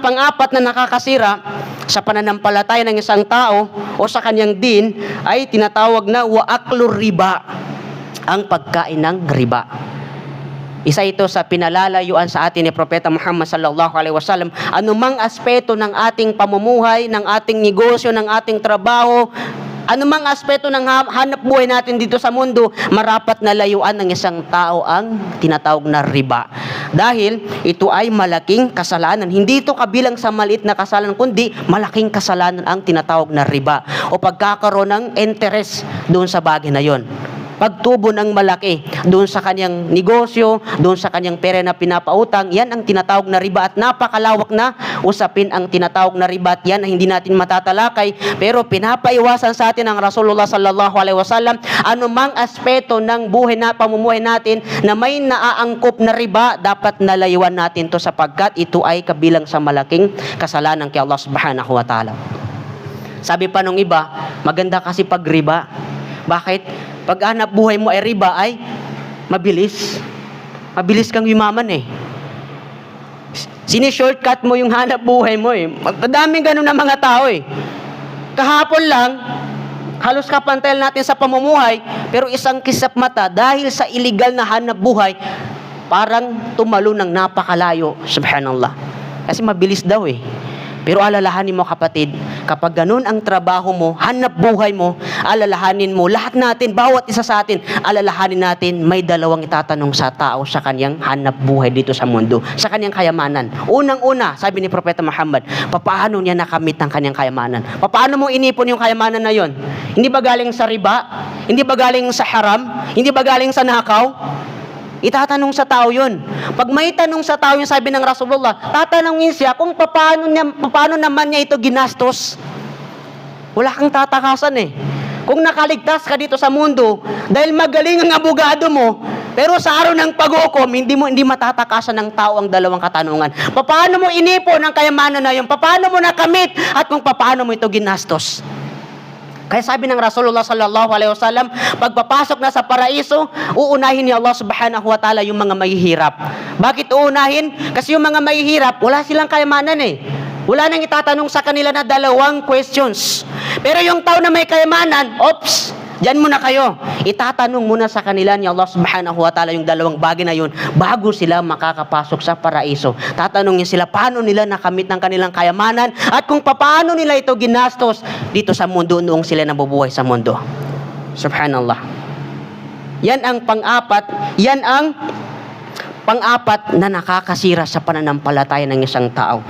pang-apat na nakakasira sa pananampalataya ng isang tao o sa kanyang din ay tinatawag na wa aklur riba, ang pagkain ng riba. Isa ito sa pinalalayuan sa atin ni Propeta Muhammad sallallahu alaihi wasallam. Anumang aspeto ng ating pamumuhay, ng ating negosyo, ng ating trabaho, anumang aspeto ng hanap buhay natin dito sa mundo, marapat na layuan ng isang tao ang tinatawag na riba. Dahil ito ay malaking kasalanan. Hindi ito kabilang sa maliit na kasalanan, kundi malaking kasalanan ang tinatawag na riba o pagkakaroon ng interest doon sa bagay na yon. Pagtubo ng malaki doon sa kanyang negosyo, doon sa kanyang pera na pinapautang, yan ang tinatawag na riba at napakalawak na usapin ang tinatawag na riba at yan ang hindi natin matatalakay, pero pinapaiwasan sa atin ang Rasulullah sallallahu alaihi wasallam anumang aspeto ng buhay na pamumuhay natin na may naaangkop na riba, dapat nalayuan natin to sapagkat ito ay kabilang sa malaking kasalanan kay Allah subhanahu wa ta'ala. Sabi pa nung iba, maganda kasi pag riba. Bakit? Pag hanap buhay mo ay riba ay mabilis. Mabilis kang yumaman eh. Sini-shortcut mo yung hanap buhay mo eh. Madaming ganun na mga tao eh. Kahapon lang, halos kapantail natin sa pamumuhay, pero isang kisap mata dahil sa illegal na hanap buhay, parang tumalo ng napakalayo. Subhanallah. Kasi mabilis daw eh. Pero alalahanin mo kapatid, kapag ganun ang trabaho mo, hanap buhay mo, alalahanin mo, lahat natin, bawat isa sa atin, alalahanin natin, may dalawang itatanong sa tao sa kanyang hanap buhay dito sa mundo, sa kanyang kayamanan. Unang-una, sabi ni Propeta Muhammad, papaano niya nakamit ang kanyang kayamanan? Papaano mo inipon yung kayamanan na yon? Hindi ba galing sa riba? Hindi ba galing sa haram? Hindi ba galing sa nakaw? Itatanong sa tao yun. Pag may tanong sa tao yung sabi ng Rasulullah, tatanungin siya kung paano naman niya ito ginastos. Wala kang tatakasan eh. Kung nakaligtas ka dito sa mundo, dahil magaling ang abogado mo, pero sa araw ng pag-hukom, hindi matatakasan ng tao ang dalawang katanungan. Paano mo inipon ang kayamanan na yun? Paano mo nakamit? At kung paano mo ito ginastos? Kaya sabi ng Rasulullah sallallahu alaihi wasallam, pagpapasok na sa paraiso, uunahin ni Allah subhanahu wa ta'ala yung mga mahihirap. Bakit uunahin? Kasi yung mga mahihirap, wala silang kayamanan eh. Wala nang itatanong sa kanila na dalawang questions. Pero yung tao na may kayamanan, ops, diyan muna kayo. Itatanong muna sa kanila ni Allah subhanahu wa ta'ala yung dalawang bagay na yun bago sila makakapasok sa paraiso. Tatanungin sila paano nila nakamit ng kanilang kayamanan at kung paano nila ito ginastos dito sa mundo noong sila nabubuhay sa mundo. Subhanallah. Yan ang pang-apat na nakakasira sa pananampalataya ng isang tao.